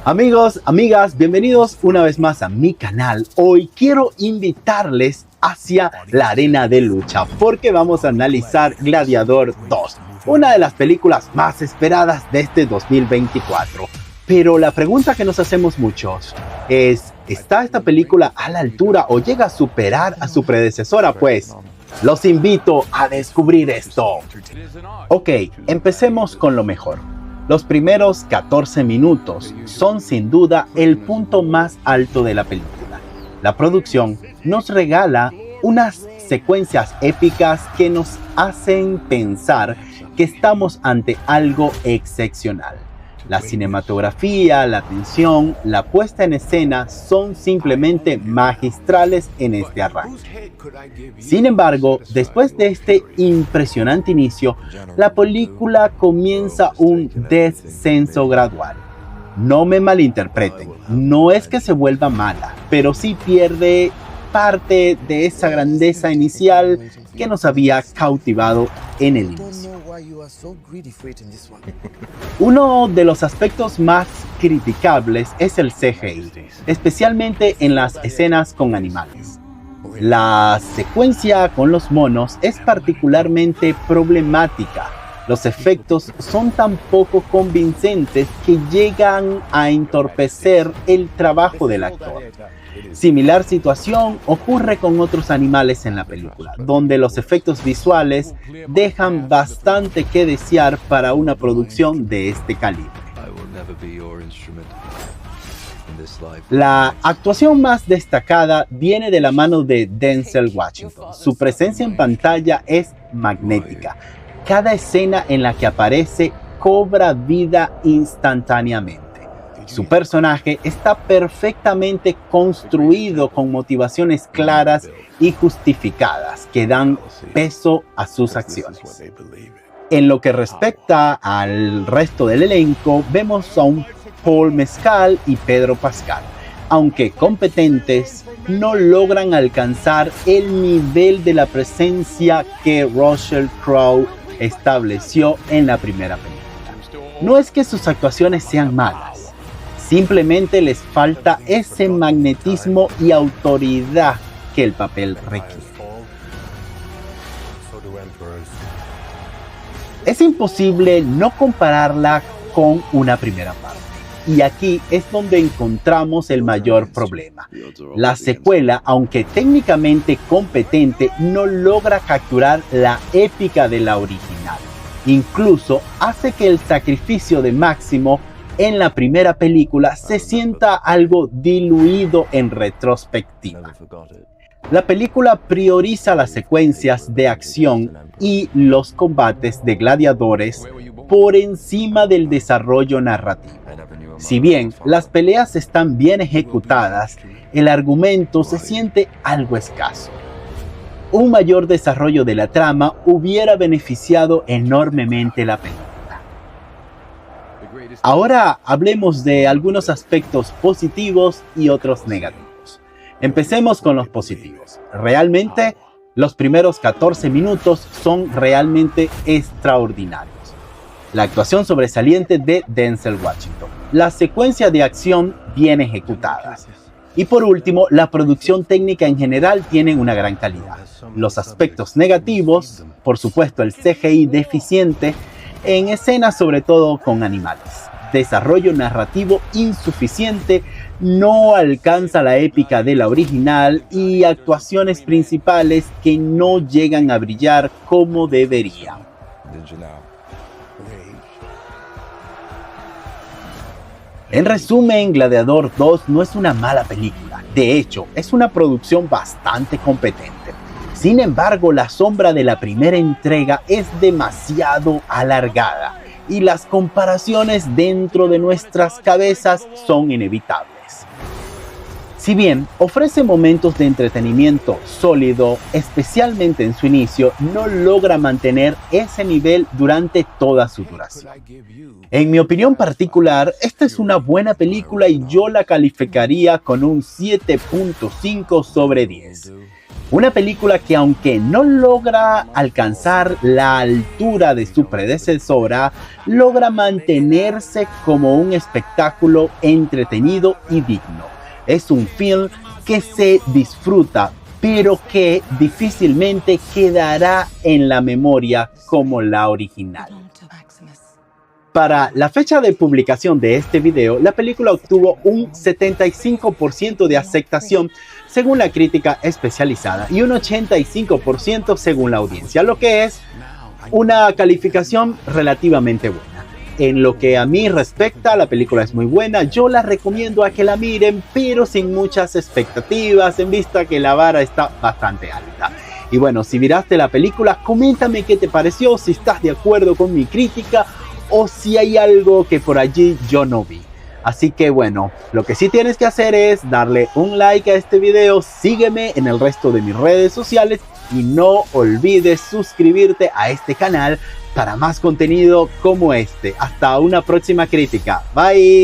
Amigos, amigas, bienvenidos una vez más a mi canal. Hoy quiero invitarles hacia la arena de lucha porque vamos a analizar Gladiador 2, una de las películas más esperadas de este 2024. Pero la pregunta que nos hacemos muchos es, ¿está esta película a la altura o llega a superar a su predecesora? Pues los invito a descubrir esto. Ok, empecemos con lo mejor. Los primeros 14 minutos son sin duda el punto más alto de la película. La producción nos regala unas secuencias épicas que nos hacen pensar que estamos ante algo excepcional. La cinematografía, la tensión, la puesta en escena son simplemente magistrales en este arranque. Sin embargo, después de este impresionante inicio, la película comienza un descenso gradual. No me malinterpreten, no es que se vuelva mala, pero sí pierde parte de esa grandeza inicial que nos había cautivado en el inicio. Uno de los aspectos más criticables es el CGI, especialmente en las escenas con animales. La secuencia con los monos es particularmente problemática. Los efectos son tan poco convincentes que llegan a entorpecer el trabajo del actor. Similar situación ocurre con otros animales en la película, donde los efectos visuales dejan bastante que desear para una producción de este calibre. La actuación más destacada viene de la mano de Denzel Washington. Su presencia en pantalla es magnética. Cada escena en la que aparece cobra vida instantáneamente. Su personaje está perfectamente construido con motivaciones claras y justificadas que dan peso a sus acciones. En lo que respecta al resto del elenco, vemos a un Paul Mescal y Pedro Pascal. Aunque competentes, no logran alcanzar el nivel de la presencia que Russell Crowe estableció en la primera película. No es que sus actuaciones sean malas, simplemente les falta ese magnetismo y autoridad que el papel requiere. Es imposible no compararla con una primera parte. Y aquí es donde encontramos el mayor problema. La secuela, aunque técnicamente competente, no logra capturar la épica de la original. Incluso hace que el sacrificio de Máximo en la primera película se sienta algo diluido en retrospectiva. La película prioriza las secuencias de acción y los combates de gladiadores por encima del desarrollo narrativo. Si bien las peleas están bien ejecutadas, el argumento se siente algo escaso. Un mayor desarrollo de la trama hubiera beneficiado enormemente la película. Ahora hablemos de algunos aspectos positivos y otros negativos. Empecemos con los positivos. Realmente, los primeros 14 minutos son realmente extraordinarios. La actuación sobresaliente de Denzel Washington. La secuencia de acción bien ejecutada. Y por último, la producción técnica en general tiene una gran calidad. Los aspectos negativos, por supuesto el CGI deficiente, en escenas sobre todo con animales. Desarrollo narrativo insuficiente, no alcanza la épica de la original y actuaciones principales que no llegan a brillar como deberían. En resumen, Gladiador 2 no es una mala película. De hecho, es una producción bastante competente. Sin embargo, la sombra de la primera entrega es demasiado alargada y las comparaciones dentro de nuestras cabezas son inevitables. Si bien ofrece momentos de entretenimiento sólido, especialmente en su inicio, no logra mantener ese nivel durante toda su duración. En mi opinión particular, esta es una buena película y yo la calificaría con un 7.5 sobre 10. Una película que, aunque no logra alcanzar la altura de su predecesora, logra mantenerse como un espectáculo entretenido y digno. Es un film que se disfruta, pero que difícilmente quedará en la memoria como la original. Para la fecha de publicación de este video, la película obtuvo un 75% de aceptación según la crítica especializada y un 85% según la audiencia, lo que es una calificación relativamente buena. En lo que a mí respecta, la película es muy buena, yo la recomiendo a que la miren, pero sin muchas expectativas, en vista que la vara está bastante alta. Y bueno, si miraste la película, coméntame qué te pareció, si estás de acuerdo con mi crítica o si hay algo que por allí yo no vi. Así que bueno, lo que sí tienes que hacer es darle un like a este video, sígueme en el resto de mis redes sociales y no olvides suscribirte a este canal para más contenido como este. Hasta una próxima crítica. Bye.